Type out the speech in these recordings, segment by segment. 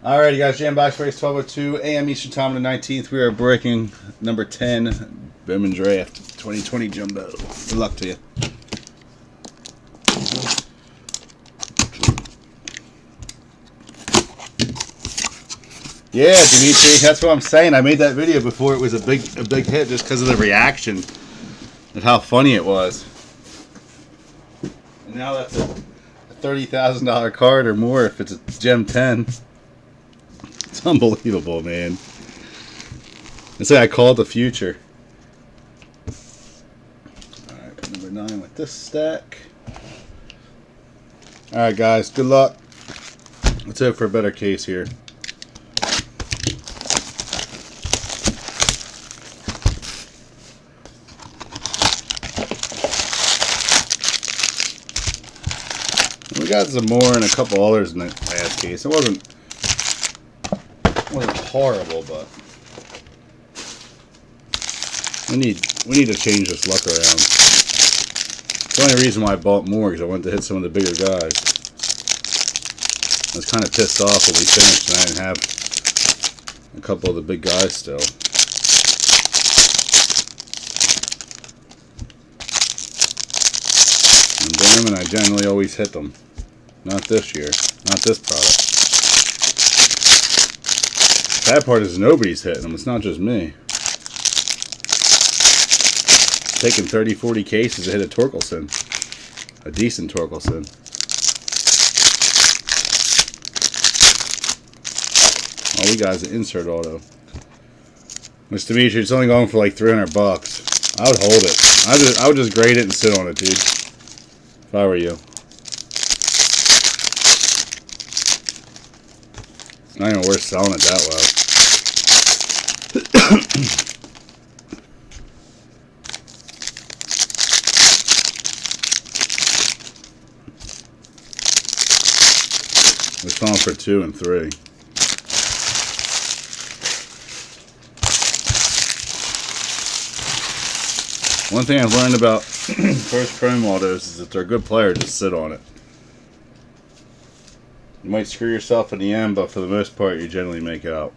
Alrighty, guys, Jam Box Race 12:02 a.m. Eastern Time on the 19th. We are breaking number 10, Bowman Draft 2020 Jumbo. Good luck to you. Yeah, Dimitri, that's what I'm saying. I made that video before it was a big hit just because of the reaction and how funny it was. And now that's a $30,000 card or more if it's a Gem 10. It's unbelievable, man. It's like I called the future. Alright, number 9 with this stack. Alright, guys, good luck. Let's hope for a better case here. We got some more and a couple others in the last case. It wasn't horrible, but we need to change this luck around. It's the only reason why I bought more, because I wanted to hit some of the bigger guys. I was kind of pissed off when we finished and I didn't have a couple of the big guys still. And Bowman, I generally always hit them. Not this year. Not this product. The bad part is nobody's hitting them. It's not just me. Taking 30, 40 cases to hit a Torkelson. A decent Torkelson. All we got is an insert auto. Mr. Dimitri, it's only going for like $300. I would hold it. I would just grade it and sit on it, dude. If I were you. It's not even worth selling it that well. We're selling for 2 and 3. One thing I've learned about first Chrome autos is if they're a good player, just sit on it. You might screw yourself in the end, but for the most part, you generally make it out.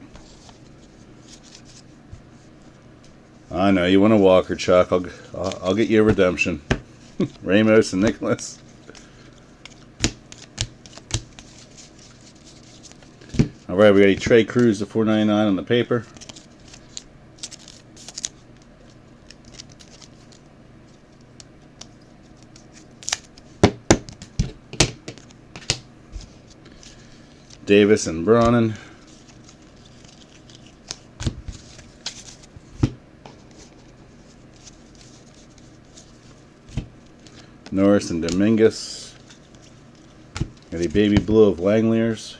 I know you want a Walker, Chuck. I'll get you a redemption. Ramos and Nicholas. All right, we got a Trey Cruz to $4.99 on the paper. Davis and Brannon. Norris and Dominguez. Got a baby blue of Langliers.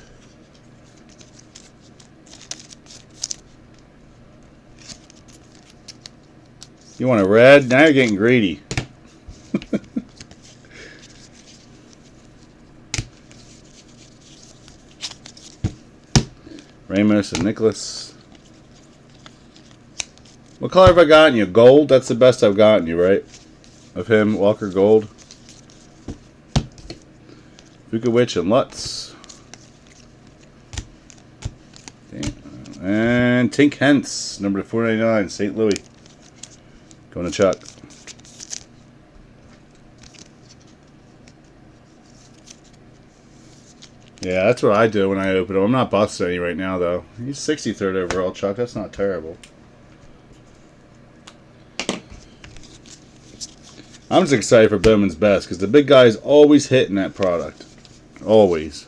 You want a red? Now you're getting greedy. Ramos and Nicholas. What color have I gotten you? Gold? That's the best I've gotten you, right? Of him, Walker Gold. Vukovic and Lutz. And Tink Hentz, number 499, St. Louis. Going to Chuck. Yeah, that's what I do when I open them. I'm not busting any right now, though. He's 63rd overall, Chuck. That's not terrible. I'm just excited for Bowman's Best because the big guy's always hitting that product. Always.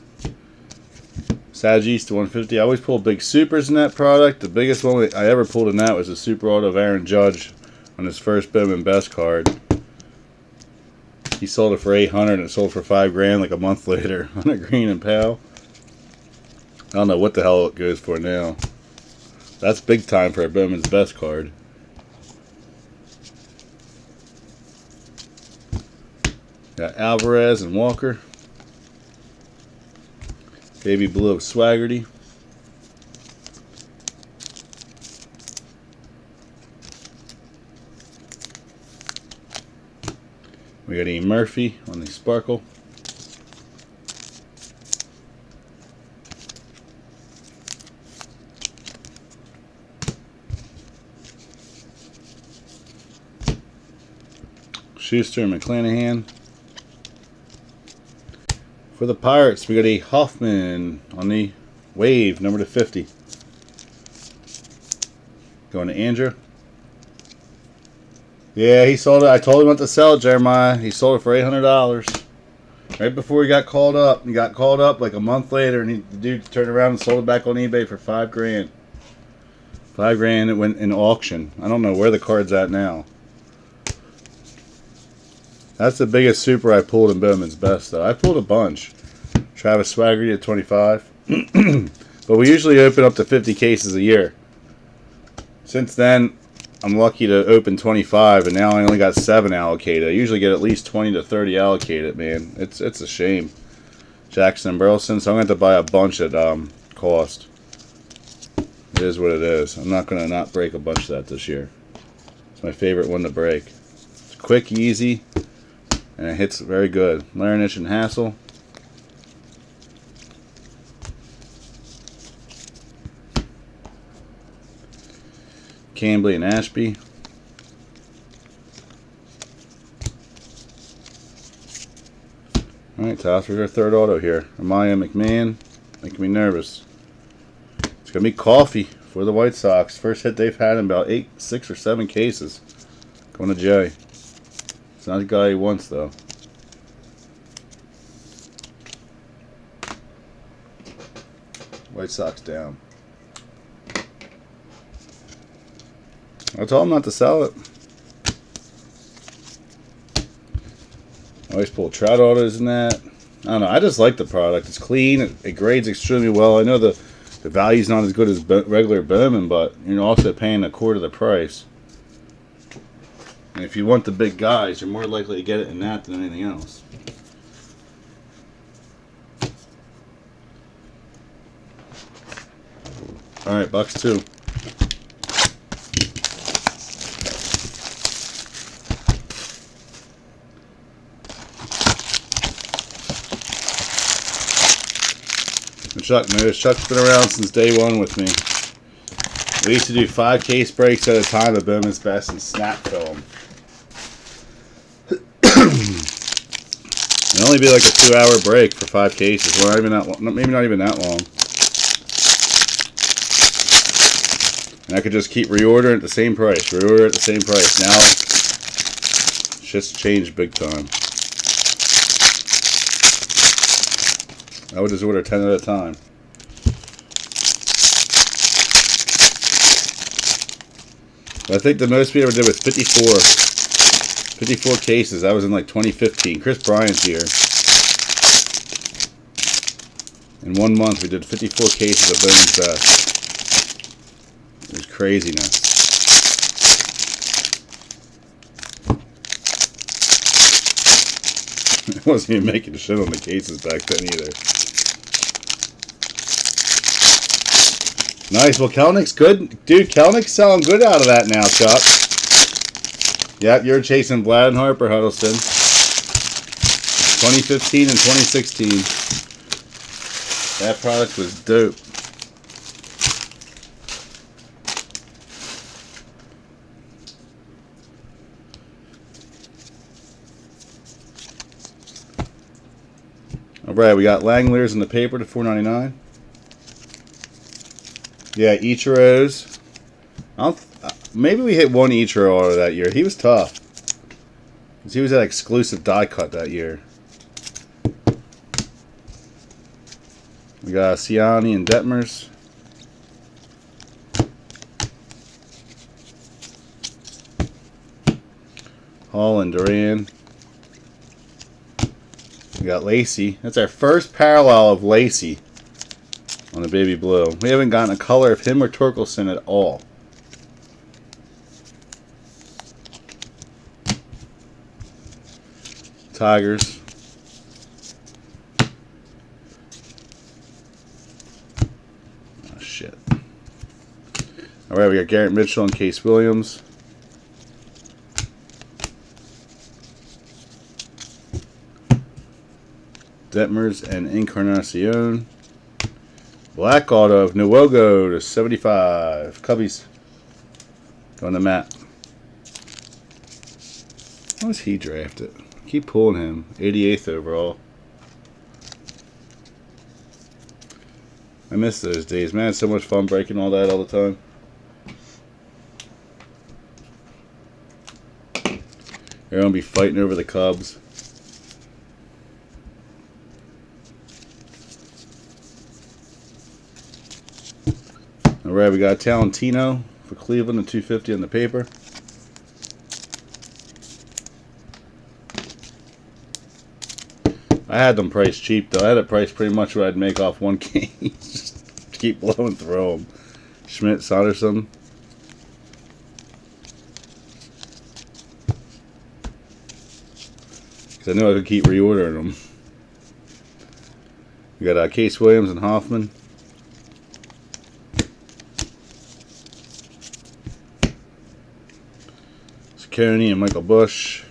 Sag East to 150. I always pull big supers in that product. The biggest one I ever pulled in that was a super auto of Aaron Judge on his first Bowman Best card. He sold it for $800 and it sold for $5,000 like a month later on a green and pale. I don't know what the hell it goes for now. That's big time for a Bowman's Best card. Got Alvarez and Walker. Baby blue of Swaggerty. We got E. Murphy on the Sparkle. Schuster and McClanahan. For the Pirates, we got a Hoffman on the wave, number /50. Going to Andrew. Yeah, he sold it. I told him not to sell it, Jeremiah. He sold it for $800. Right before he got called up. He got called up like a month later, and the dude turned around and sold it back on eBay for $5 grand. $5 grand. It went in auction. I don't know where the card's at now. That's the biggest super I pulled in Bowman's Best, though. I pulled a bunch. Travis Swaggerty at 25. But we usually open up to 50 cases a year. Since then, I'm lucky to open 25, and now I only got 7 allocated. I usually get at least 20 to 30 allocated, man. It's a shame. Jackson and Burleson, so I'm going to have to buy a bunch at cost. It is what it is. I'm not going to not break a bunch of that this year. It's my favorite one to break. It's quick, easy, and it hits very good. Larinich and Hassel. Cambly and Ashby. Alright, Toss, we're our third auto here. Amaya McMahon, making me nervous. It's going to be Coffee for the White Sox. First hit they've had in about 6 or 7 cases. Going to Jay. It's not the guy he wants, though. White Sox down. I told him not to sell it. I always pull Trout autos in that. I don't know. I just like the product. It's clean. It grades extremely well. I know the value's not as good as regular Bowman, but you're also paying a quarter the price. And if you want the big guys, you're more likely to get it in that than anything else. All right, box 2. Chuck knows. Chuck's been around since day one with me. We used to do 5 case breaks at a time at Bowman's Best and snap film. It'd only be like a 2-hour break for 5 cases. Well, not even that long, maybe not even that long. And I could just keep reordering at the same price. Reorder at the same price. Now, shit's changed big time. I would just order 10 at a time. I think the most we ever did was 54. 54 cases. That was in like 2015. Chris Bryant's here. In 1 month, we did 54 cases of Bowman's Best. It was craziness. I wasn't even making shit on the cases back then either. Nice. Well, Kelnick's good. Dude, Kelnick's selling good out of that now, Chuck. Yep, you're chasing Vlad and Harper, Huddleston. 2015 and 2016. That product was dope. Alright, we got Langoliers in the paper to $4.99. Yeah, Ichiro's. Maybe we hit one Ichiro auto that year. He was tough. Because he was that exclusive die cut that year. We got Siani and Detmers. Hall and Duran. We got Lacey. That's our first parallel of Lacey on the baby blue. We haven't gotten a color of him or Torkelson at all. Tigers. Oh, shit. Alright, we got Garrett Mitchell and Case Williams. Detmers and Encarnacion. Black auto of Nwogo to 75. Cubbies. Going to Matt. How was he drafted? Keep pulling him. 88th overall. I miss those days, man. It's so much fun breaking all that all the time. They're gonna be fighting over the Cubs. Alright, we got Talentino for Cleveland and 250 on the paper. I had them priced cheap though. I had it priced pretty much what I'd make off one game. Just keep blowing through them. Schmidt, Sonderson. Because I knew I could keep reordering them. We got Case Williams and Hoffman. Coney and Michael Bush.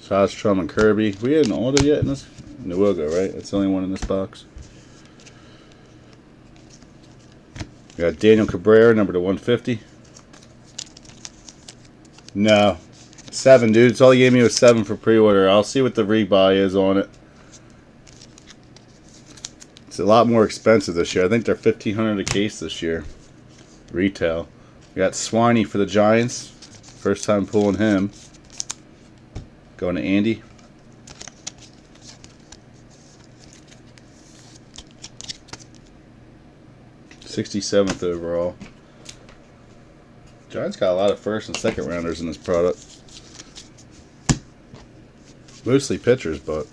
Sostrom and Kirby. We had an auto yet in this? No, we'll go, right? That's the only one in this box. We got Daniel Cabrera, number to 150. No. 7, dude. It's all he gave me was 7 for pre-order. I'll see what the rebuy is on it. It's a lot more expensive this year. I think they're $1,500 a case this year. Retail. We got Swiney for the Giants. First time pulling him. Going to Andy. '67th overall. Giants got a lot of first and second rounders in this product. Mostly pitchers, but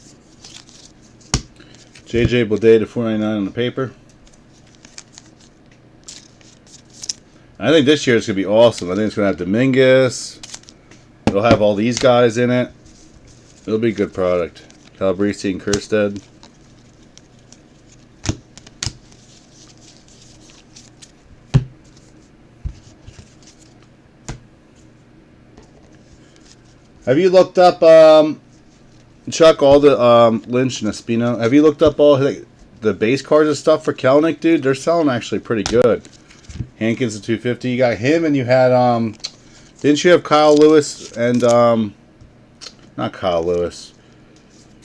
JJ Bleday to 499 on the paper. I think this year it's going to be awesome. I think it's going to have Dominguez. It'll have all these guys in it. It'll be a good product. Calabrese and Kerstead. Have you looked up, Chuck, all the Lynch and Espino? Have you looked up all the base cards and stuff for Kelenic, dude? They're selling actually pretty good. Hankins at 250. You got him, and you had didn't you have Kyle Lewis and not Kyle Lewis?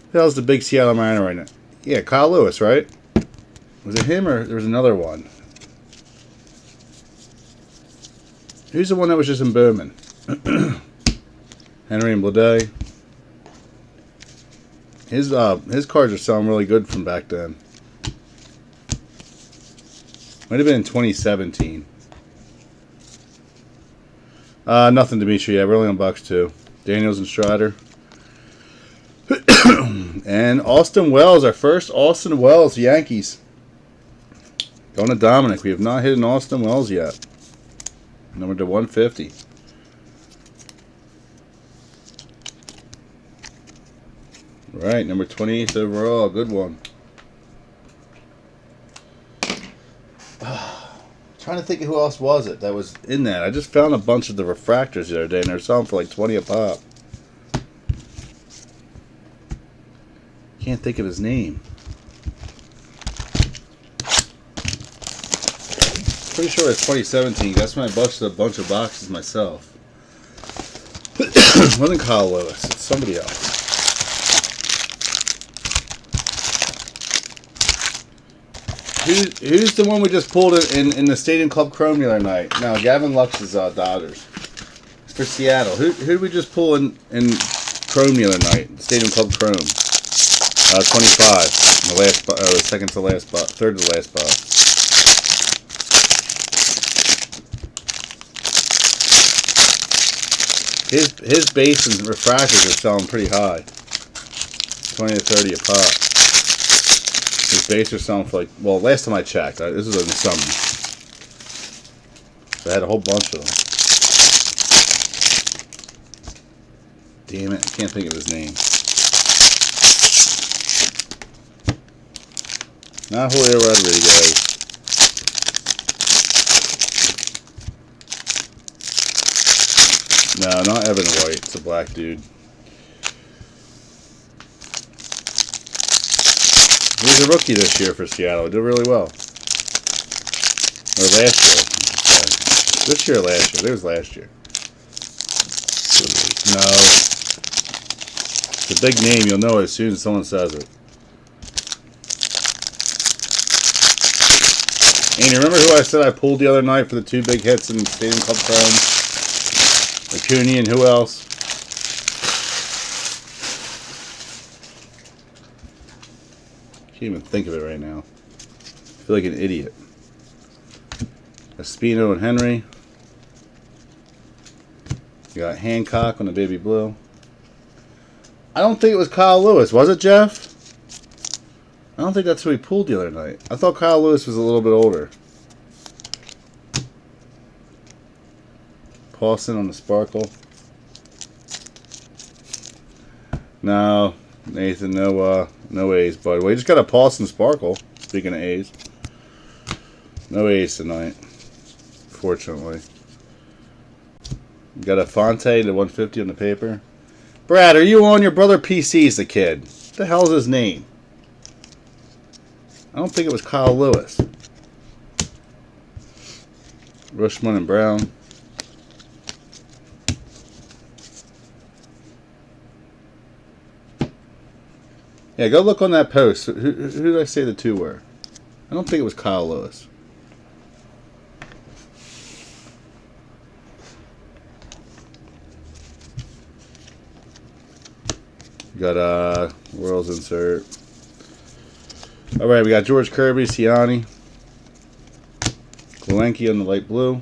Who the hell's the big Seattle Mariner right now? Yeah, Kyle Lewis, right? Was it him or there was another one? Who's the one that was just in Bowman? Henry and Bleday. His cards are selling really good from back then. Might have been in 2017. Nothing, Dimitri. Yeah, we're only on box 2. Daniels and Strider. And Austin Wells, our first Austin Wells Yankees. Going to Dominic. We have not hit an Austin Wells yet. Number to 150. Right, number 28th overall. Good one. Trying to think of who else was it that was in that. I just found a bunch of the refractors the other day, and they're selling for like 20 a pop. Can't think of his name. Pretty sure it's 2017. That's when I busted a bunch of boxes myself. It wasn't Kyle Lewis. It's somebody else. Who's the one we just pulled in the Stadium Club Chrome the other night? No, Gavin Lux's Dodgers. It's for Seattle. Who did we just pull in Chrome the other night? Stadium Club Chrome. 25. The last, the second to last spot, third to last spot. His base and refractors are selling pretty high. 20 to 30 a pop. His base are selling for like, well, last time I checked, this was in the summer. So I had a whole bunch of them. Damn it, I can't think of his name. Not Julio Rodriguez. No, not Evan White. It's a black dude. He was a rookie this year for Seattle. He did really well. Or last year, I should say. This year or last year? It was last year. No. It's a big name. You'll know it as soon as someone says it. And you remember who I said I pulled the other night for the 2 big hits in Stadium Club Chrome? Acuna and who else? Can't even think of it right now. I feel like an idiot. Espino and Henry. You got Hancock on the baby blue. I don't think it was Kyle Lewis, was it, Jeff? I don't think that's who he pulled the other night. I thought Kyle Lewis was a little bit older. Paulson on the sparkle. No, Nathan, no A's, bud. Well, you just got a Paulson sparkle. Speaking of A's, no A's tonight, fortunately. You got a Fonte to 150 on the paper. Brad, are you on your brother PC's the kid? What the hell's his name? I don't think it was Kyle Lewis. Rushman and Brown. Yeah, go look on that post. Who did I say the 2 were? I don't think it was Kyle Lewis. Got World's insert. All right, we got George Kirby, Siani, Gluenke on the light blue.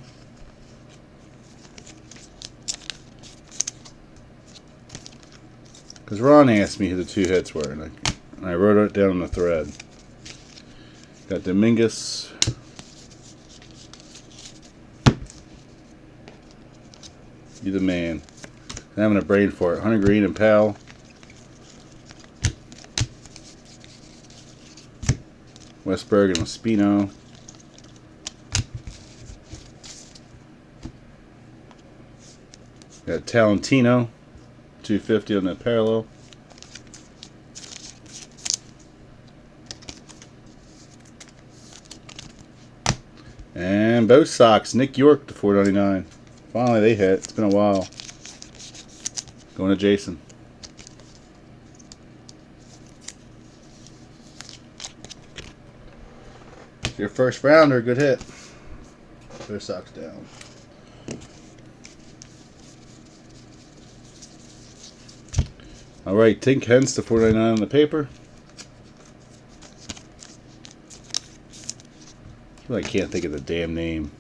Because Ron asked me who the 2 hits were, and I wrote it down on the thread. Got Dominguez. You the man. I'm having a brain for it. Hunter Green and Powell. Westberg and Espino. Got Talentino. 250 on that parallel. And both socks. Nick York to 499. Finally they hit. It's been a while. Going to Jason. Your first rounder, good hit. Both socks down. All right, Tink Hens to 499 on the paper. I really can't think of the damn name.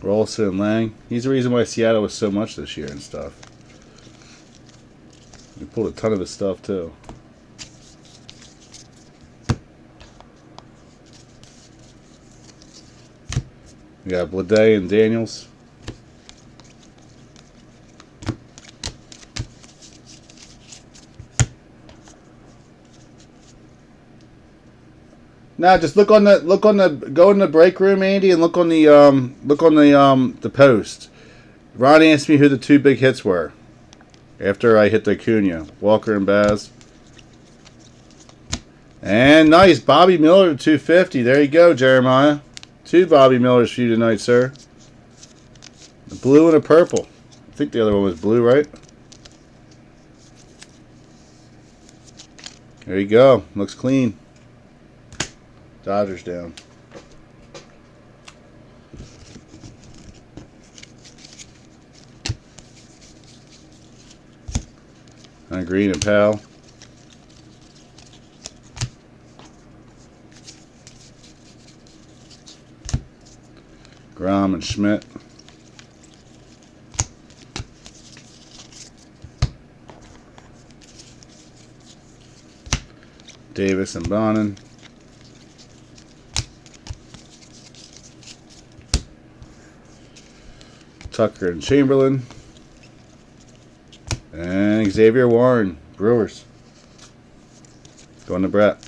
Rolson and Lang. He's the reason why Seattle was so much this year and stuff. We pulled a ton of his stuff too. We got Blade and Daniels. Now just go in the break room, Andy, and look on the post. Ron asked me who the 2 big hits were after I hit the Acuna, Walker and Baz. And nice, Bobby Miller to 250. There you go, Jeremiah. 2 Bobby Millers for you tonight, sir. A blue and a purple. I think the other one was blue, right? There you go. Looks clean. Dodgers down. And Green and Powell. Grom and Schmidt. Davis and Bonin. Tucker and Chamberlain. And Xavier Warren, Brewers. Going to Brett.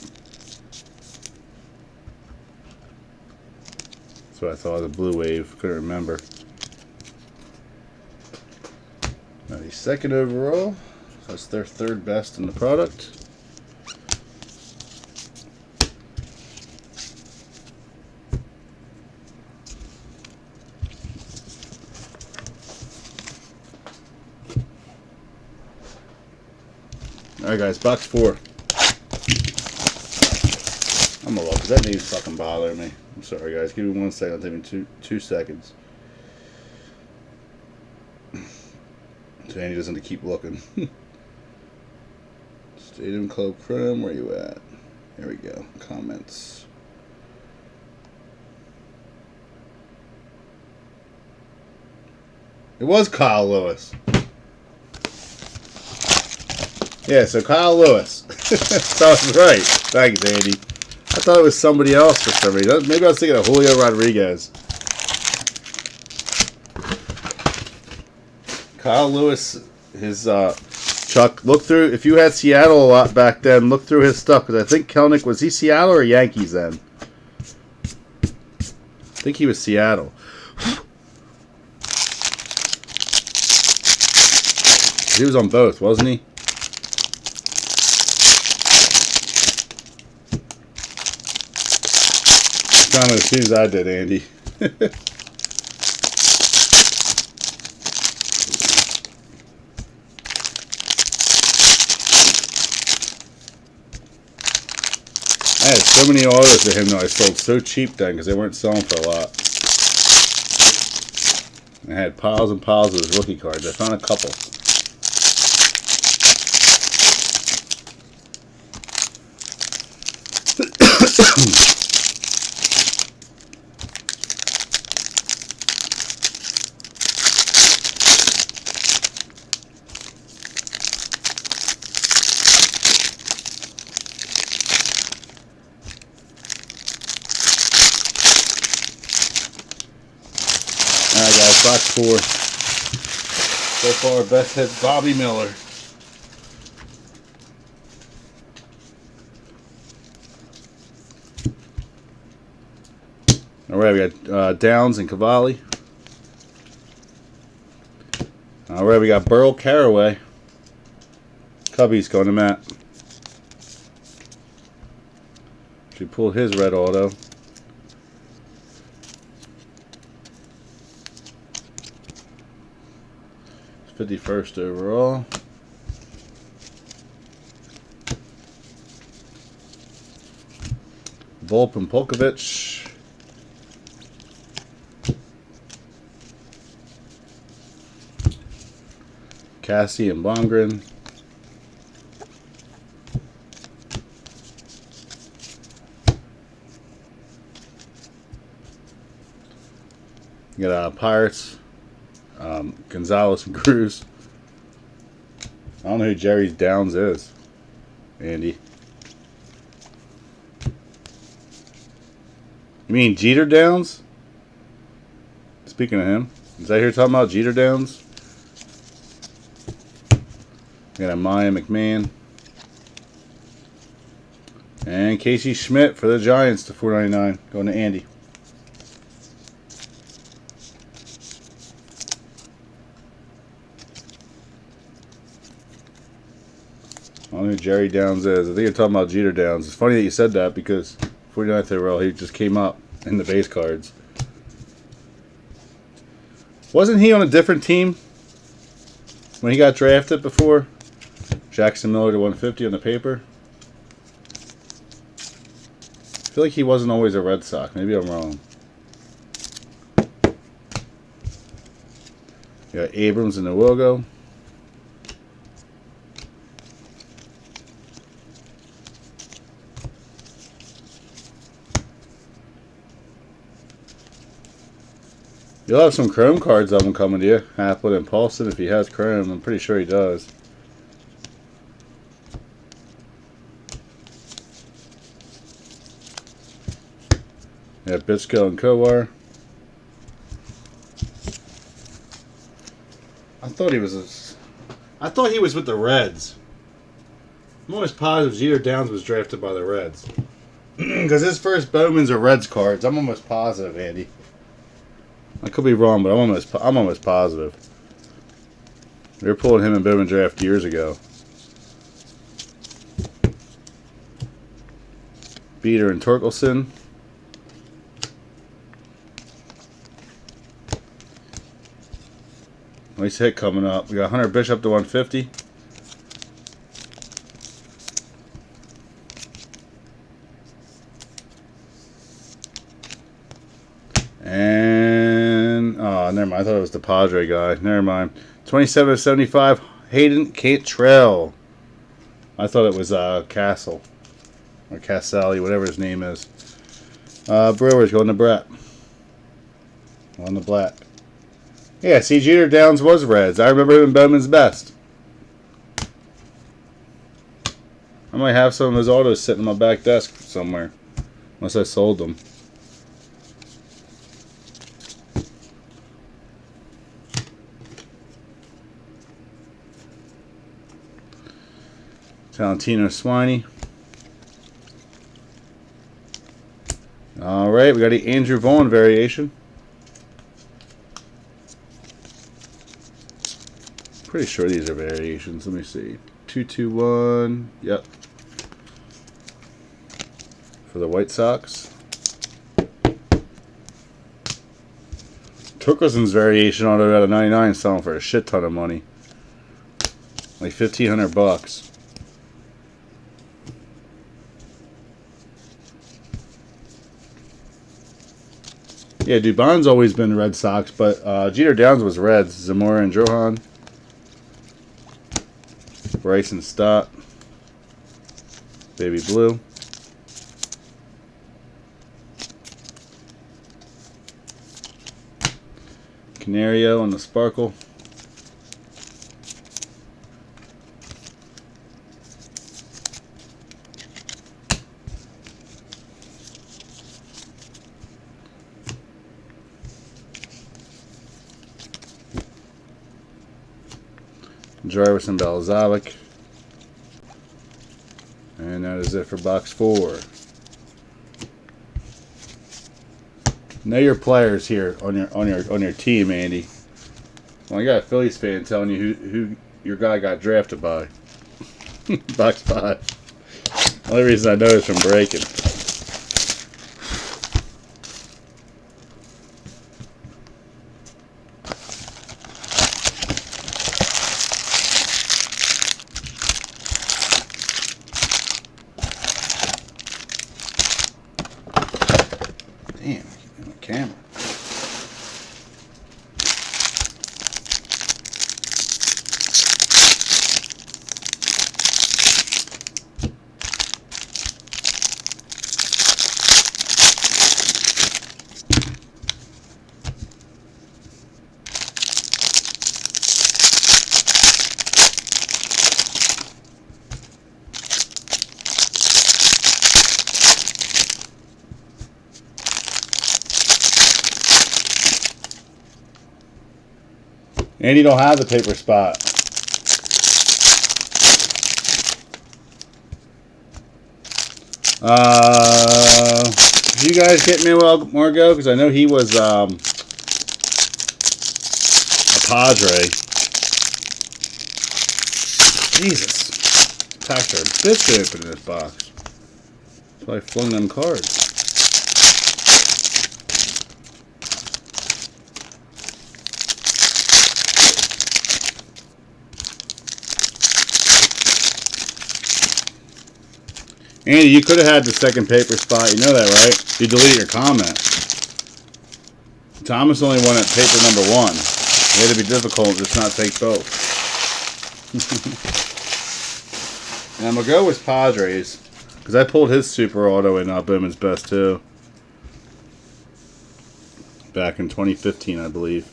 That's what I thought of the Blue Wave. Couldn't remember. 92nd overall. That's their 3rd best in the product. Alright guys, box 4. I'm gonna look, because that name's fucking bothering me. I'm sorry guys, give me 1 second, it'll take me two seconds. So Andy doesn't have to keep looking. Stadium Club Chrome, where you at? There we go, comments. It was Kyle Lewis. Yeah, so Kyle Lewis. So I was right. Thanks, Andy. I thought it was somebody else for some reason. Maybe I was thinking of Julio Rodriguez. Kyle Lewis, his Chuck, look through. If you had Seattle a lot back then, look through his stuff, because I think Kelnick, was he Seattle or Yankees then? I think he was Seattle. He was on both, wasn't he? Found it as soon as I did, Andy. I had so many autos of him that I sold so cheap then because they weren't selling for a lot. I had piles and piles of his rookie cards. I found a couple. Alright guys, box 4. So far, best hit Bobby Miller. Alright, we got Downs and Cavalli. Alright, we got Burl Carraway. Cubbies going to Matt. Should pull his red auto. It's 51st overall. Volp and Polkovich. Cassie and Blomgren. You got Pirates, Gonzalez and Cruz. I don't know who Jerry's Downs is, Andy. You mean Jeter Downs? Speaking of him, is that here talking about Jeter Downs? We got a Maya McMahon. And Casey Schmidt for the Giants to 499. Going to Andy. I don't know who Jerry Downs is. I think you're talking about Jeter Downs. It's funny that you said that because 49th overall, he just came up in the base cards. Wasn't he on a different team when he got drafted before? Jackson Miller to 150 on the paper. I feel like he wasn't always a Red Sox. Maybe I'm wrong. You got Abrams and Nwogo. You'll have some Chrome cards of him coming to you. Haplin and Paulson, if he has Chrome. I'm pretty sure he does. Yeah, Bitsko and Kowar. I thought he was with the Reds. I'm almost positive Jeter Downs was drafted by the Reds. Because his first Bowman's are Reds cards. I'm almost positive, Andy. I could be wrong, but I'm almost positive. They were pulling him in Bowman draft years ago. Beater and Torkelson. Nice hit coming up. We got Hunter Bishop to 150. never mind. I thought it was the Padre guy. Never mind. 27/75, Hayden Cantrell. I thought it was Castle. Or Casselli, whatever his name is. Brewers going to Brett. On the black. Yeah, see, Jeter Downs was Reds. I remember him in Bowman's Best. I might have some of his autos sitting on my back desk somewhere. Unless I sold them. Valentino Swiney. Alright, we got the Andrew Vaughn variation. Pretty sure these are variations. Let me see. 221. Yep. For the White Sox. Torkelson's variation auto out of 99 selling for a shit ton of money. Like $1,500. Yeah, Dubon's always been Red Sox, but Jeter Downs was Reds. Zamora and Johan. Bryson Stott. Baby Blue. Canario on the Sparkle. Jarvis Balzovic. And that is it for box 4. Know your players here on your team, Andy. Well, you got a Phillies fan telling you who your guy got drafted by. Box 5. Only reason I know is from breaking. Damn, I keep getting my camera. And you don't have the paper spot. Did you guys get Manuel Margot? Because I know he was a Padre. Jesus. Packs are a bitch open in this box. That's why I flung them cards. Andy, you could have had the second paper spot. You know that, right? You deleted your comment. Thomas only won at paper number 1. It had to be difficult, just not take both. And I'm going to go with Padres. Because I pulled his super auto in Bowman's Best, too. Back in 2015, I believe.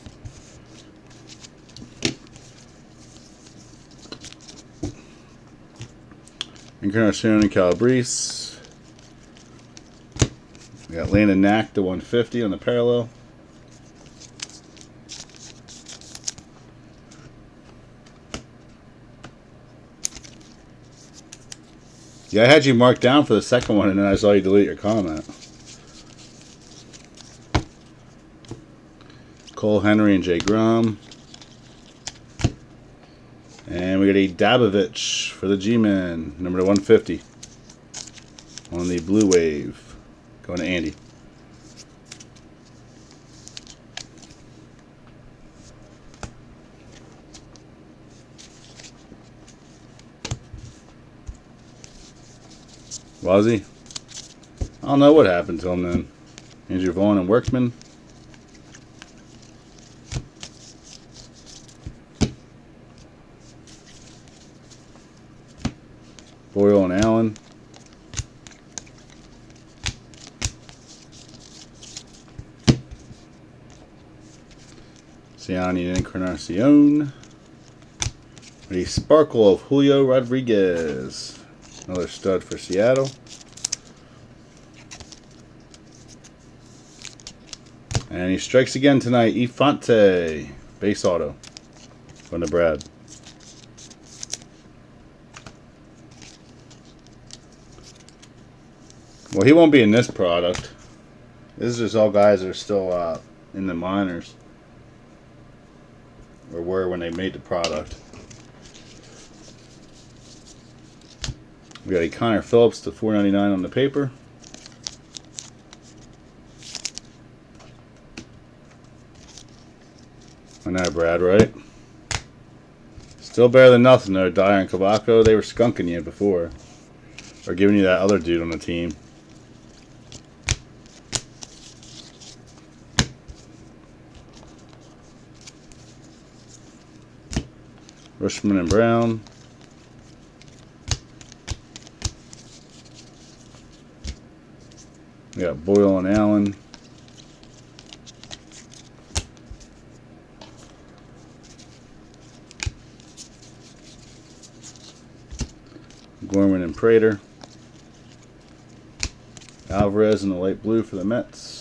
Encarnacion and Calabrese. We got Landon Knack to 150 on the parallel. Yeah, I had you marked down for the second one, and then I saw you delete your comment. Cole Henry and Jay Grum. And we got a Dabovich for the G-Men, number 150 on the Blue Wave. Going to Andy. Was he? I don't know what happened to him then. Andrew Vaughn and Workman. Boyle and Allen. Ciani and Encarnacion. A sparkle of Julio Rodriguez. Another stud for Seattle. And he strikes again tonight. Infante. Base auto. From the Brad. Well, he won't be in this product. This is just all guys that are still in the minors. Or were when they made the product. We got a Connor Phillips to $4.99 on the paper. I know, Brad, right? Still better than nothing, though. Dyer and Cavaco, they were skunking you before. Or giving you that other dude on the team. Rushman and Brown. We got Boyle and Allen. Gorman and Prater. Alvarez in the light blue for the Mets.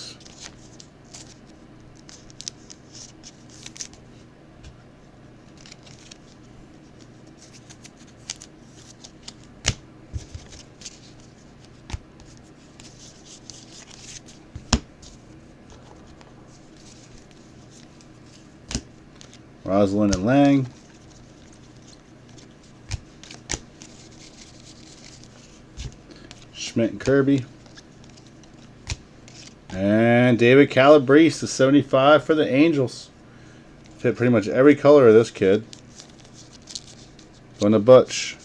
Rosalind and Lang. Schmidt and Kirby. And David Calabrese, the 75 for the Angels. Fit pretty much every color of this kid. Going to Butch.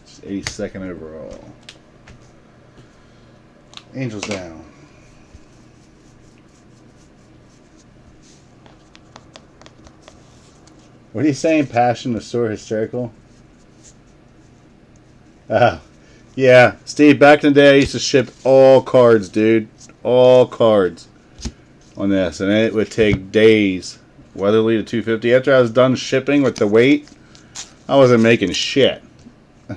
It's 82nd overall. Angels down. What are you saying, Passion, the store hysterical? Yeah, Steve, back in the day I used to ship all cards, dude. All cards on this, and it would take days. Weatherly to 250. After I was done shipping with the weight, I wasn't making shit.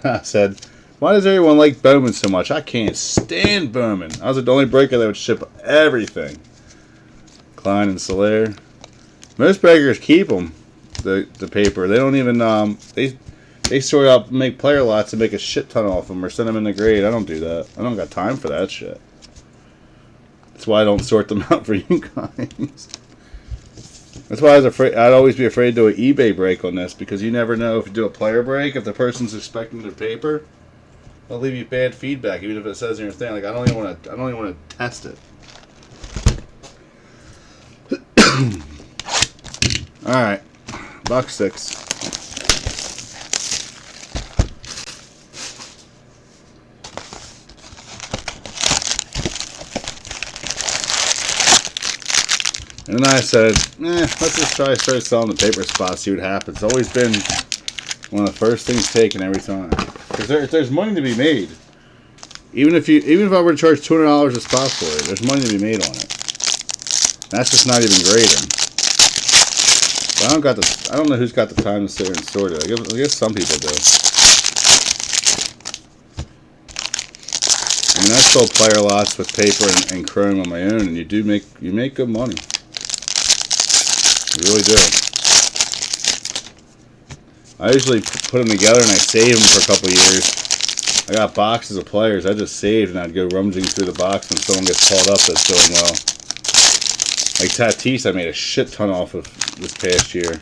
I said, why does everyone like Bowman so much? I can't stand Bowman. I was the only breaker that would ship everything. Klein and Soler. Most breakers keep them. The paper. They don't even they sort out, make player lots and make a shit ton off them or send them in the grade. I don't do that. I don't got time for that shit. That's why I don't sort them out for you guys. That's why I was afraid. I'd always be afraid to do an eBay break on this because you never know if you do a player break if the person's expecting their paper. They'll leave you bad feedback even if it says in your thing. Like I don't even want to test it. All right. Box 6. And then I said, let's just try to start selling the paper spots, see what happens. It's always been one of the first things taken every time. Because there's money to be made. Even if I were to charge $200 a spot for it, there's money to be made on it. That's just not even grading. I don't know who's got the time to sit there and sort it. I guess some people do. I mean, I sold player lots with paper and chrome on my own, and you make good money. You really do. I usually put them together and I save them for a couple of years. I got boxes of players I just saved, and I'd go rummaging through the box when someone gets called up that's doing well. Like Tatis, I made a shit ton off of this past year.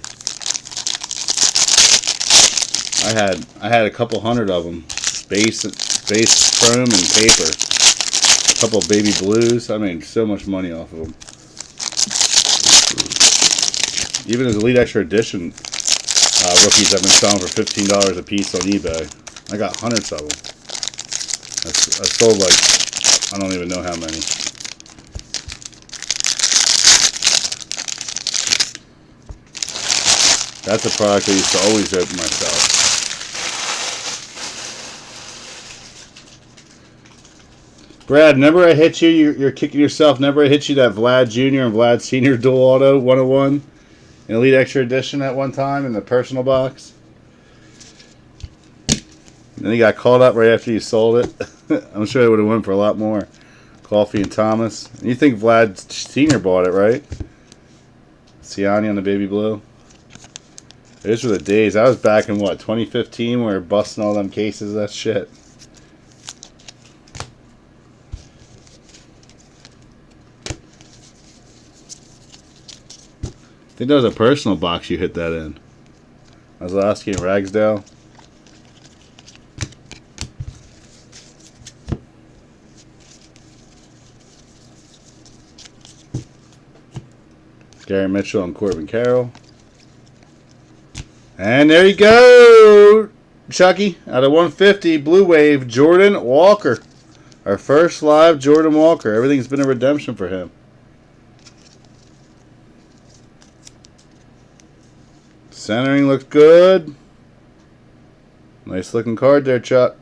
I had a couple hundred of them, base chrome and paper. A couple of baby blues. I made so much money off of them. Even as Elite Extra Edition rookies, I've been selling for $15 a piece on eBay. I got hundreds of them. I sold like I don't even know how many. That's a product I used to always open myself. Brad, remember I hit you? You're kicking yourself. Remember I hit you that Vlad Jr. and Vlad Sr. dual auto 101 in Elite Extra Edition at one time in the personal box? And then he got called up right after you sold it. I'm sure it would have went for a lot more. Coffee and Thomas. And you think Vlad Sr. bought it, right? Siani on the baby blue. Those were the days. I was back in, what, 2015 when we were busting all them cases of that shit. I think that was a personal box you hit that in. Ozlowski and Ragsdale. Gary Mitchell and Corbin Carroll. And there you go, Chucky. Out of 150, Blue Wave, Jordan Walker. Our first live Jordan Walker. Everything's been a redemption for him. Centering looks good. Nice looking card there, Chuck.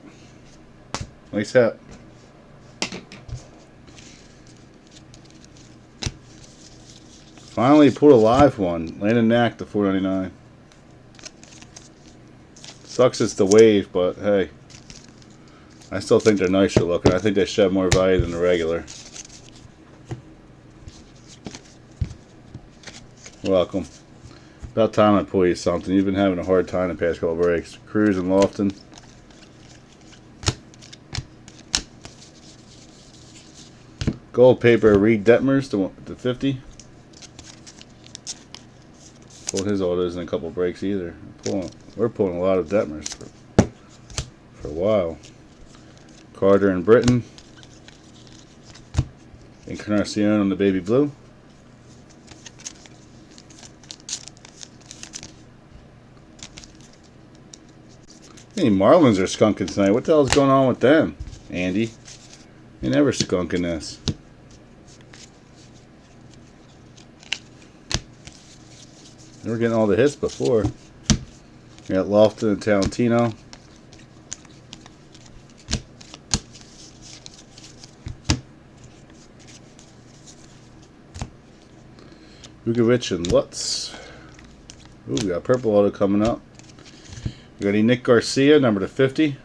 Nice hit. Finally pulled a live one. Landon Knack to 499. Sucks it's the wave, but hey. I still think they're nicer looking. I think they shed more value than the regular. Welcome. About time I pull you something. You've been having a hard time the past couple breaks. Cruz and Lofton. Gold paper, Reed Detmers to 50. Pulled his autos in a couple breaks either. We're pulling a lot of Detmers for a while. Carter and Britton. Encarnacion on the baby blue. Hey, Marlins are skunking tonight. What the hell is going on with them, Andy? They never skunking this. They were getting all the hits before. We got Lofton and Talentino. Vukovic and Lutz. Ooh, we got purple auto coming up. We got Nick Garcia, number to 50.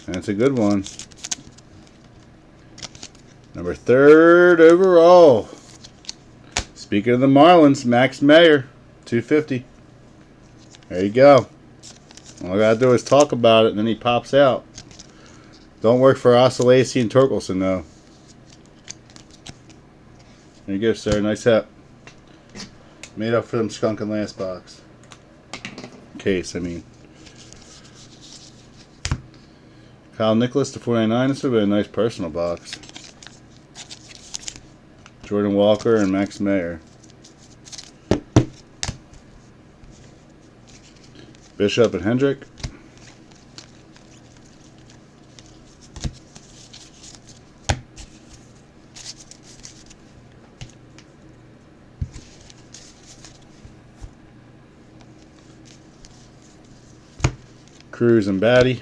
That's a good one. Number 3rd overall. Speaking of the Marlins, Max Meyer, 250. There you go. All I gotta do is talk about it, and then he pops out. Don't work for Oscillaci and Torkelson, though. There you go, sir. Nice hat. Made up for them skunking last box. Case, I mean. Kyle Nicholas to 499. This would be a nice personal box. Jordan Walker and Max Meyer. Bishop and Hendrick. Cruz and Batty.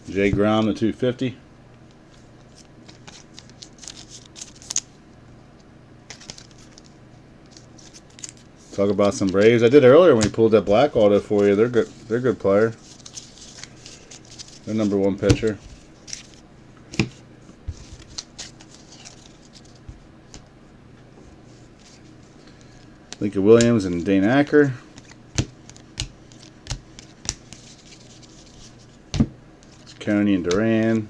Jay Grom to 250. Talk about some Braves. I did earlier when we pulled that black auto for you. They're good. They're a good player. They're number 1 pitcher. Lincoln Williams and Dane Acker. Coney and Duran.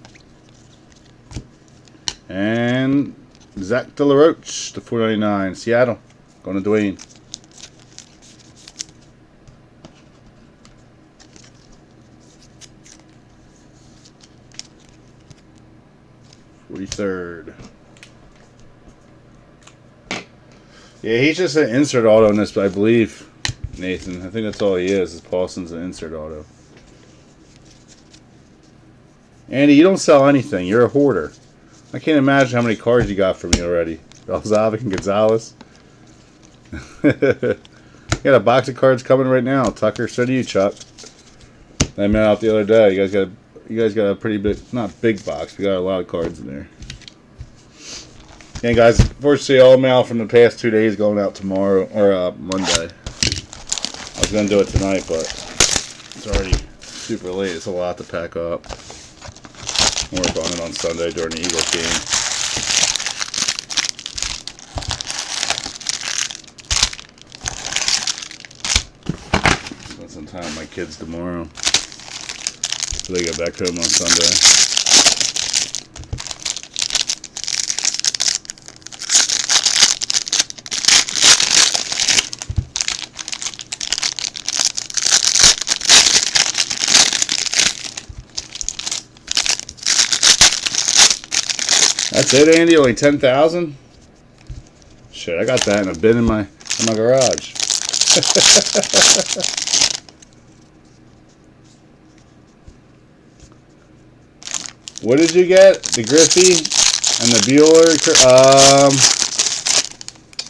And Zach De La Roche to 499. Seattle. Going to Dwayne. Third. Yeah, he's just an insert auto in this, I believe, Nathan. I think that's all he is Paulson's an insert auto. Andy, you don't sell anything. You're a hoarder. I can't imagine how many cards you got for me already. Balzavic and Gonzalez. Got a box of cards coming right now. Tucker, so do you, Chuck. I met out the other day. You guys got a pretty big, not big box. We got a lot of cards in there. And guys, unfortunately, all mail from the past 2 days going out tomorrow or Monday. I was gonna do it tonight, but it's already super late. It's a lot to pack up. We'll work on it on Sunday during the Eagles game. Spend some time with my kids tomorrow. So they get back home on Sunday. That's it, Andy? Only 10,000? Shit, I got that in a bin in my garage. What did you get? The Griffey and the Bueller?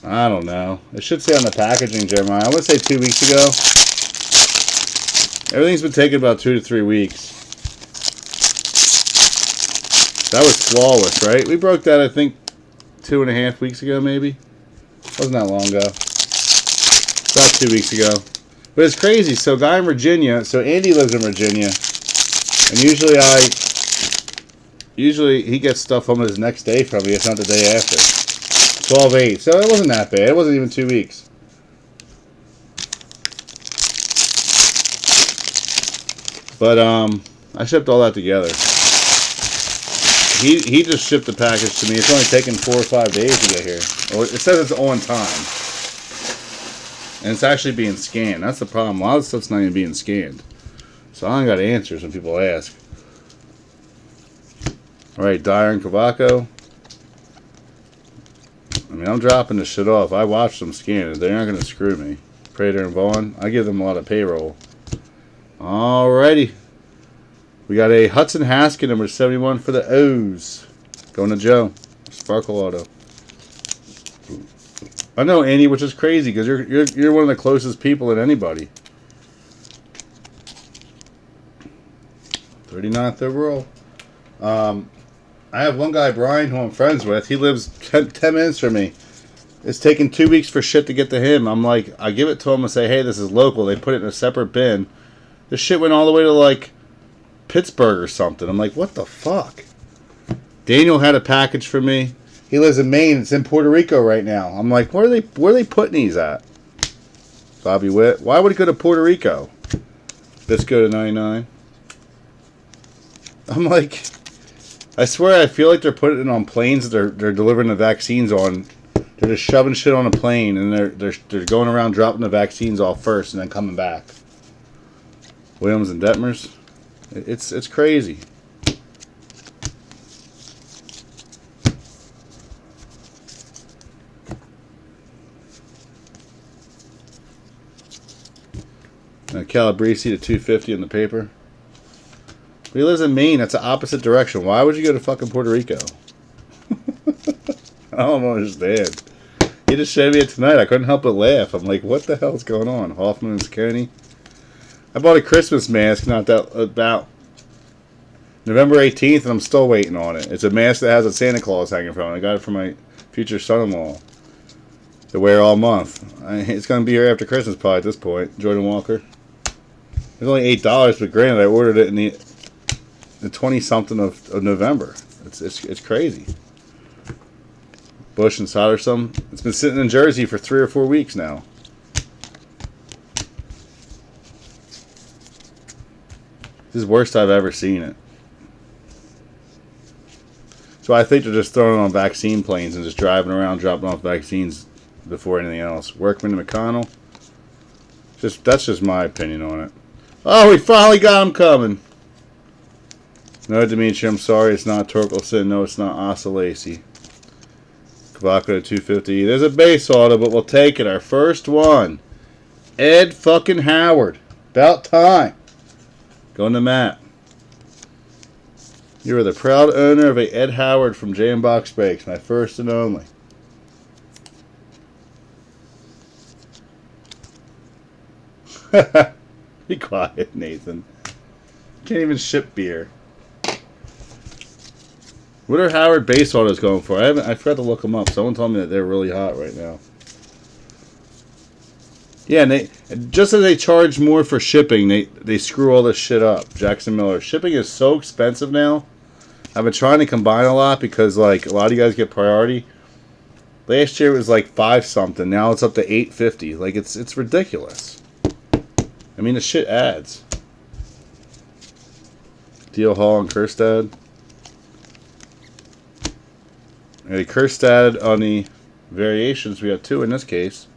I don't know. It should say on the packaging, Jeremiah. I want to say 2 weeks ago. Everything's been taking about 2 to 3 weeks. That was flawless, right? We broke that, I think, 2.5 weeks ago, maybe. Wasn't that long ago. About 2 weeks ago. But it's crazy. So, guy in Virginia. So, Andy lives in Virginia. And usually he gets stuff home his next day from me. It's not the day after. 12/8. So, it wasn't that bad. It wasn't even 2 weeks. But, I shipped all that together. He just shipped the package to me. It's only taken 4 or 5 days to get here. Or it says it's on time. And it's actually being scanned. That's the problem. A lot of stuff's not even being scanned. So I don't got answers when people ask. Alright, Dyer and Cavaco. I mean, I'm dropping this shit off. I watched them scan it. They aren't going to screw me. Prater and Vaughn. I give them a lot of payroll. Alrighty. We got a Hudson Haskett, number 71 for the O's. Going to Joe. Sparkle Auto. I know, Andy, which is crazy because you're one of the closest people than anybody. 39th overall. I have one guy, Brian, who I'm friends with. He lives 10 minutes from me. It's taken 2 weeks for shit to get to him. I'm like, I give it to him and say, hey, this is local. They put it in a separate bin. This shit went all the way to like Pittsburgh or something. I'm like, what the fuck? Daniel had a package for me. He lives in Maine. It's in Puerto Rico right now. I'm like, where are they putting these at? Bobby Witt. Why would it go to Puerto Rico? Let's go to 99. I'm like, I swear I feel like they're putting it on planes that they're delivering the vaccines on. They're just shoving shit on a plane and they're going around dropping the vaccines off first and then coming back. Williams and Detmers. It's crazy. Calabrese to 250 in the paper. But he lives in Maine. That's the opposite direction. Why would you go to fucking Puerto Rico? I don't understand. He just showed me it tonight. I couldn't help but laugh. I'm like, what the hell's going on? Hoffman and Scone. I bought a Christmas mask about November 18th, and I'm still waiting on it. It's a mask that has a Santa Claus hanging from it. I got it for my future son-in-law to wear all month. It's going to be here after Christmas probably at this point. Jordan Walker. It's only $8, but granted, I ordered it in the 20-something of November. It's crazy. Bush and Soderstrom. It's been sitting in Jersey for 3 or 4 weeks now. This is the worst I've ever seen it. So I think they're just throwing it on vaccine planes and just driving around dropping off vaccines before anything else. Workman and McConnell. That's just my opinion on it. Oh, we finally got him coming. No, Dimitri, I'm sorry. It's not Torkelson. No, it's not Asa Lacey. Kavaka 250. There's a base auto, but we'll take it. Our first one. Ed fucking Howard. About time. Going to Matt. You are the proud owner of a Ed Howard from J&Box Breaks. My first and only. Be quiet, Nathan. Can't even ship beer. What are Howard base autos going for? I forgot to look them up. Someone told me that they're really hot right now. Yeah, and just as they charge more for shipping, they screw all this shit up. Jackson Miller. Shipping is so expensive now. I've been trying to combine a lot because like a lot of you guys get priority. Last year it was like 5 something. Now it's up to $8.50. Like it's ridiculous. I mean the shit adds. Deal Hall and Kerstad. The Kerstad on the variations, we have 2 in this case.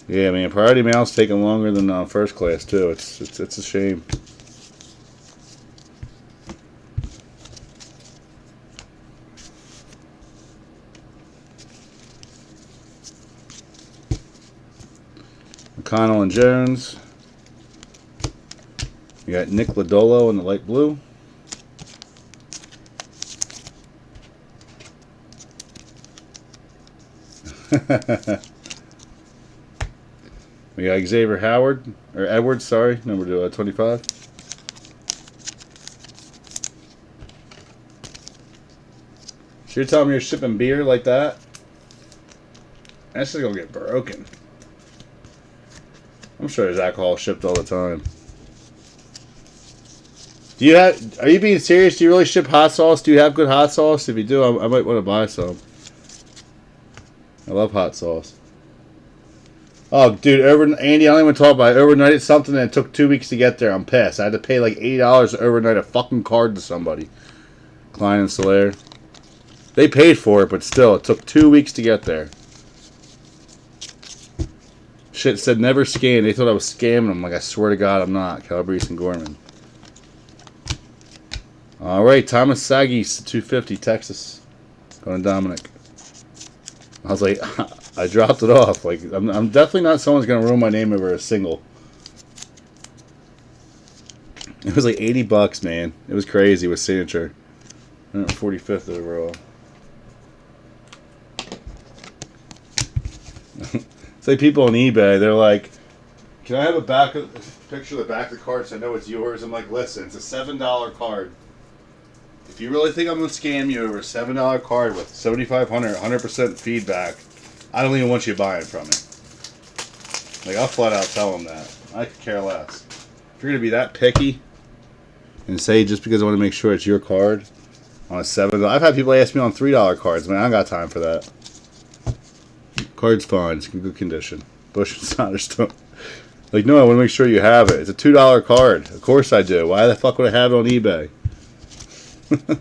Yeah, I mean, priority mail's taking longer than first class too. It's a shame. McConnell and Jones. You got Nick Lodolo in the light blue. We got Xavier Howard, or Edwards, sorry, number 25. So you're telling me you're shipping beer like that? That's just gonna get broken. I'm sure there's alcohol shipped all the time. Are you being serious? Do you really ship hot sauce? Do you have good hot sauce? If you do, I might want to buy some. I love hot sauce. Oh, dude, Andy, I don't even talk about it. Overnighted something and it took 2 weeks to get there. I'm pissed. I had to pay like $80 to overnight a fucking card to somebody. Klein and Solaire. They paid for it, but still, it took 2 weeks to get there. Shit said never scam. They thought I was scamming them. Like, I swear to God, I'm not. Calabrese and Gorman. All right, Thomas Sagis, 250, Texas. Going to Dominic. I was like, I dropped it off. Like, I'm definitely not someone's going to ruin my name over a single. It was like $80, man. It was crazy with signature. 145th overall. It's like people on eBay, they're like, can I have a picture of the back of the card so I know it's yours? I'm like, listen, it's a $7 card. If you really think I'm going to scam you over a $7 card with 7,500, 100% feedback, I don't even want you buying from me. Like, I'll flat out tell them that. I could care less. If you're going to be that picky and say just because I want to make sure it's your card on a $7, I've had people ask me on $3 cards. Man, I don't got time for that. Card's fine. It's in good condition. Bush and Soderstone. Like, no, I want to make sure you have it. It's a $2 card. Of course I do. Why the fuck would I have it on eBay? Of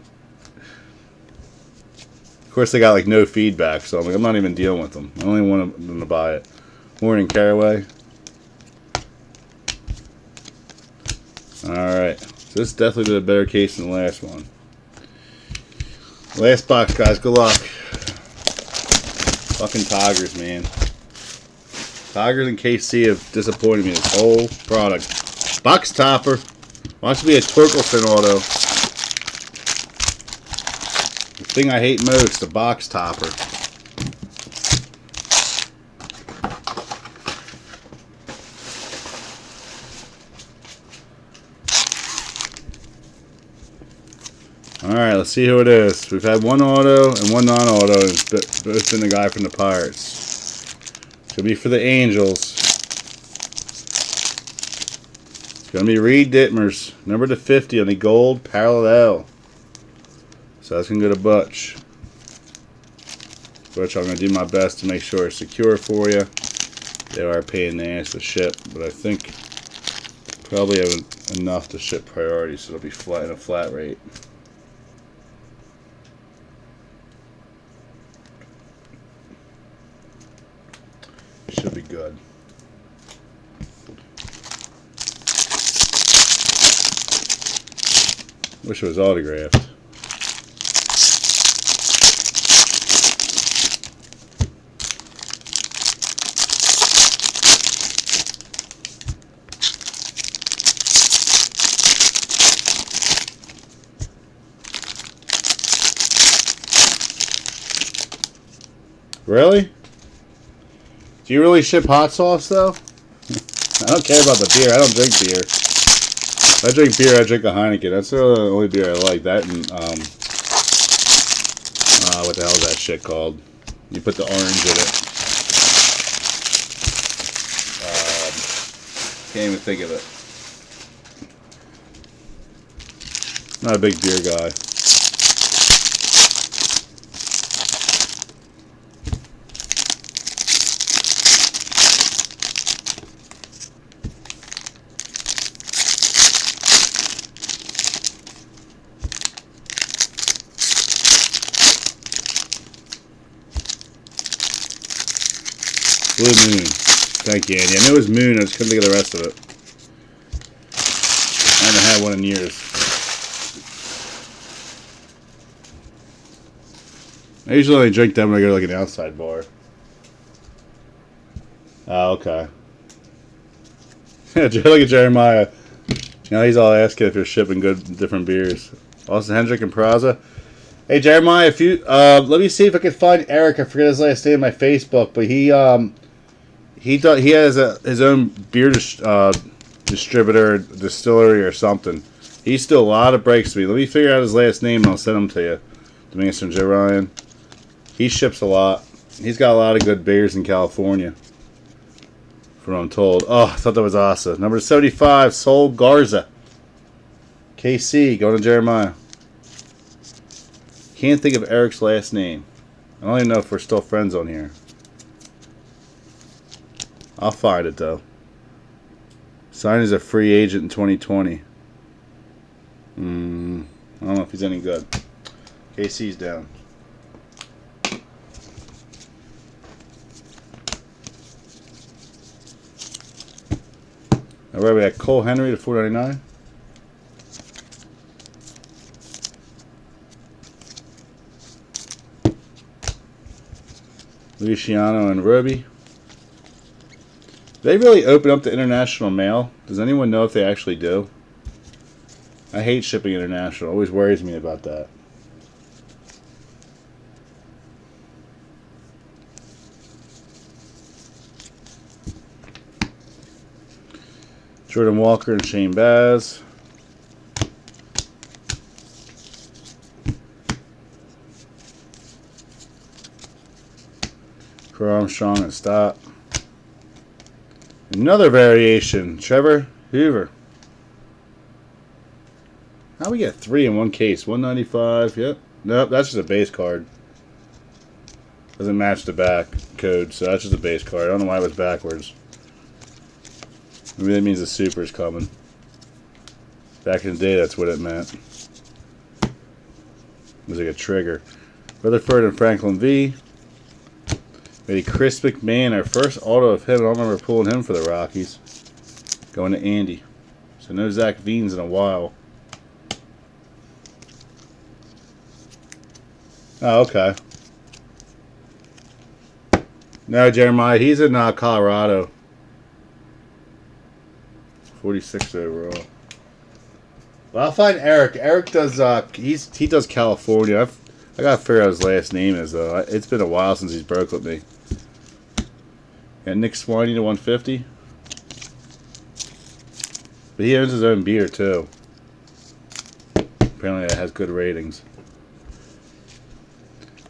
course, they got like no feedback, so I'm like, I'm not even dealing with them. I don't even want them to buy it. Morning Caraway. Alright, so this definitely did a better case than the last one. Last box, guys. Good luck. Fucking Tigers, man. Tigers and KC have disappointed me this whole product. Box topper. Wants to be a Torkelson auto. The thing I hate most, the box topper. Alright, let's see who it is. We've had one auto and one non-auto, and it's both been the guy from the Pirates. It's going to be for the Angels. It's going to be Reed Dittmers, number to 50 on the gold parallel. So that's going to go to Butch. Butch, I'm going to do my best to make sure it's secure for you. They are a pain in the ass to ship, but I think probably have enough to ship priority, so it'll be flat in a flat rate. Should be good. Wish it was autographed. Really? Do you really ship hot sauce though? I don't care about the beer. I don't drink beer. If I drink beer, I drink a Heineken. That's the only beer I like. That and what the hell is that shit called? You put the orange in it. Can't even think of it. Not a big beer guy. Blue Moon. Thank you, Andy. I knew it was Moon. I just couldn't think of the rest of it. I haven't had one in years. I usually only drink them when I go to like an outside bar. Oh, okay. Yeah, look at Jeremiah. You know, he's all asking if you're shipping good different beers. Austin Hendrick and Peraza. Hey Jeremiah, if you let me see if I can find Eric. I forget his last name on my Facebook, but he has his own beer distributor, distillery, or something. He's still a lot of breaks to me. Let me figure out his last name and I'll send him to you. Dominguez from Joe Ryan. He ships a lot. He's got a lot of good beers in California, from what I'm told. Oh, I thought that was awesome. Number 75, Sol Garza. KC, going to Jeremiah. Can't think of Eric's last name. I don't even know if we're still friends on here. I'll find it though. Signed as a free agent in 2020. I don't know if he's any good. KC's down. Alright, we got Cole Henry to 499. Luciano and Roby. They really open up the international mail. Does anyone know if they actually do? I hate shipping international. It always worries me about that. Jordan Walker and Shane Baz. Crow Armstrong and Stop. Another variation. Trevor Hoover. How we get 3 in one case? 195. Yep. Nope, that's just a base card. Doesn't match the back code, so that's just a base card. I don't know why it was backwards. Maybe that means the super's coming. Back in the day, that's what it meant. It was like a trigger. Rutherford and Franklin V. Maybe Chris McMahon, our first auto of him. I don't remember pulling him for the Rockies. Going to Andy. So no Zach Veens in a while. Oh, okay. No, Jeremiah, he's in Colorado. 46 overall. Well, I'll find Eric. Eric does. He does California. I gotta figure out his last name is though. It's been a while since he's broke with me. And Nick Swiney to 150. But he owns his own beer too. Apparently, it has good ratings.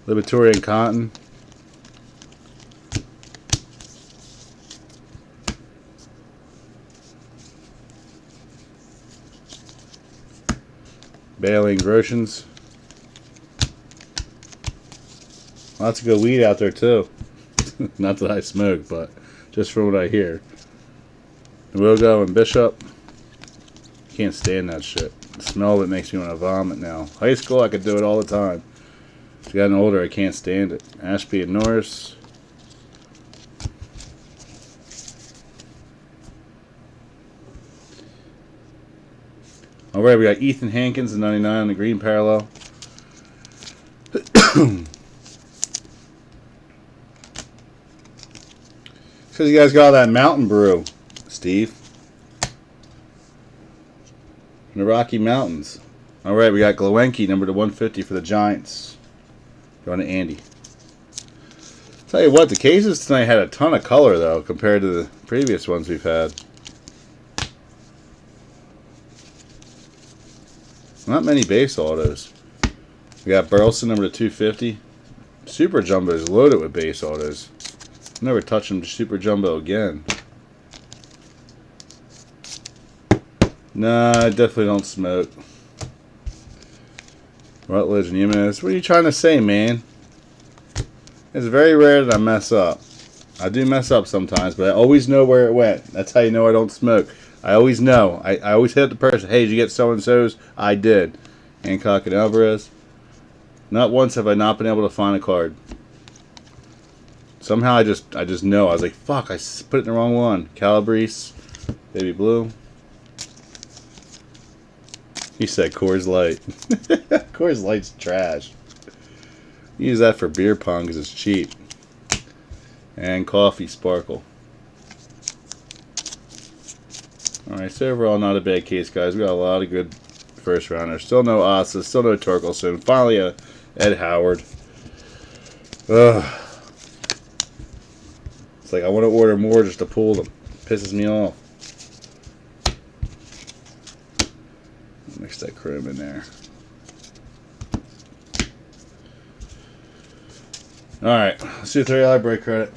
Liberatore and Cotton. Bailey and Groshans. Lots of good weed out there too. Not that I smoke, but just from what I hear. Wogo and Bishop. Can't stand that shit. The smell of it makes me want to vomit now. High school, I could do it all the time. As I've gotten older, I can't stand it. Ashby and Norris. Alright, we got Ethan Hankins in 99 on the green parallel. Because you guys got all that Mountain Brew, Steve. In the Rocky Mountains. Alright, we got Glowinky, number to 150 for the Giants. Going to Andy. Tell you what, the cases tonight had a ton of color, though, compared to the previous ones we've had. Not many base autos. We got Burleson, number 250. Super Jumbo is loaded with base autos. Never touching Super Jumbo again. Nah, I definitely don't smoke. Rutledge and Jimenez. What are you trying to say, man? It's very rare that I mess up. I do mess up sometimes, but I always know where it went. That's how you know I don't smoke. I always know. I always hit the person. Hey, did you get so-and-so's? I did. Hancock and Alvarez. Not once have I not been able to find a card. Somehow I just know. I was like, fuck, I put it in the wrong one. Calabrese. Baby Blue. He said Coors Light. Coors Light's trash. Use that for beer pong because it's cheap. And Coffee Sparkle. Alright, so overall not a bad case, guys. We got a lot of good first rounders. Still no Asa, still no Torkelson. Finally a Ed Howard. Ugh. It's like I want to order more just to pull them. Pisses me off. Mix that chrome in there. Alright, let's do 3 break credit.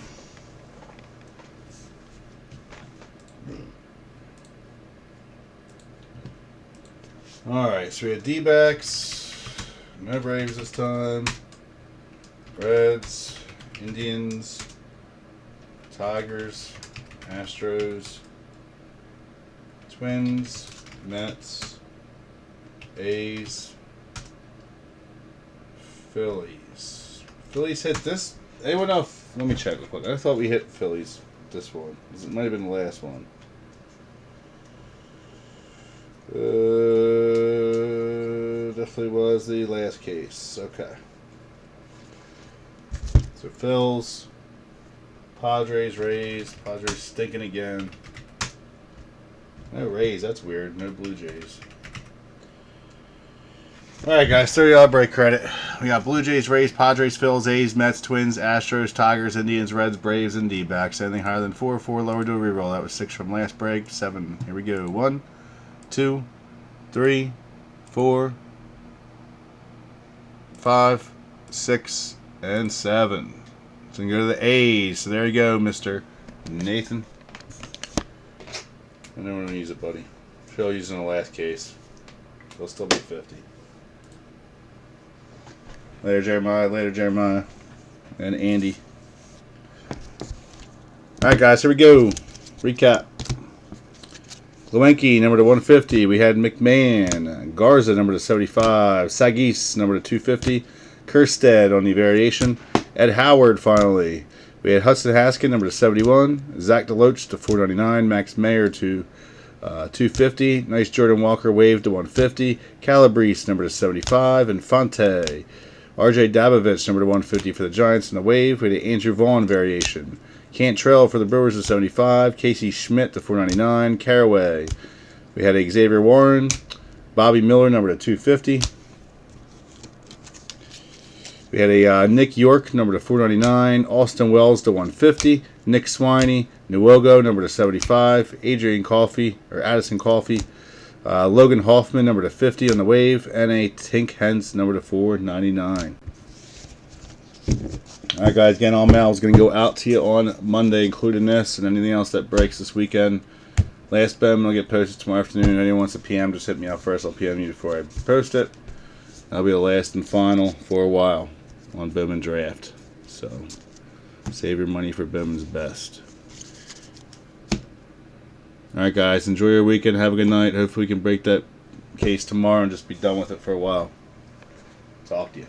Alright, so we had D-backs, no Braves this time, Reds, Indians, Tigers, Astros, Twins, Mets, A's, Phillies. Phillies hit this. They went off. Let me check real quick. I thought we hit Phillies this one. It might have been the last one. Definitely was the last case. Okay. So Phils, Padres, Rays. Padres stinking again. No Rays. That's weird. No Blue Jays. Alright, guys, $30 break credit. We got Blue Jays, Rays, Padres, Phils, A's, Mets, Twins, Astros, Tigers, Indians, Reds, Braves, and D-backs. Anything higher than 4 lower, do a reroll. That was 6 from last break. 7. Here we go. 1, 2, 3, 4, 5, 6, and 7. So we can go to the A's. So there you go, Mr. Nathan. And then we're going to use it, buddy. Phil using the last case. It'll still be 50. Later, Jeremiah. Later, Jeremiah. And Andy. Alright, guys. Here we go. Recap. Lewenke, number to 150. We had McMahon. Garza, number to 75. Sagis, number to 250. Kerstead on the variation. Ed Howard, finally. We had Hudson Haskin, number to 71. Zach DeLoach to 499. Max Mayer to 250. Nice Jordan Walker wave to 150. Calabrese, number to 75. Infante. RJ Dabovich, number to 150 for the Giants in the wave. We had an Andrew Vaughn variation. Cantrell for the Brewers to 75. Casey Schmidt to 499. Caraway. We had a Xavier Warren. Bobby Miller, number to 250. We had a Nick York, number to 499. Austin Wells to 150. Nick Swiney. Nuogo, number to 75. Adrian Coffey, or Addison Coffey. Logan Hoffman, number to 50 on the wave. And a Tink Hens, number to 499. Alright, guys, again, all mail is going to go out to you on Monday, including this and anything else that breaks this weekend. Last Bowman will get posted tomorrow afternoon. If anyone wants a PM, just hit me out first. I'll PM you before I post it. That'll be the last and final for a while on Bowman Draft. So, save your money for Bowman's best. Alright, guys, enjoy your weekend. Have a good night. Hopefully we can break that case tomorrow and just be done with it for a while. Talk to you.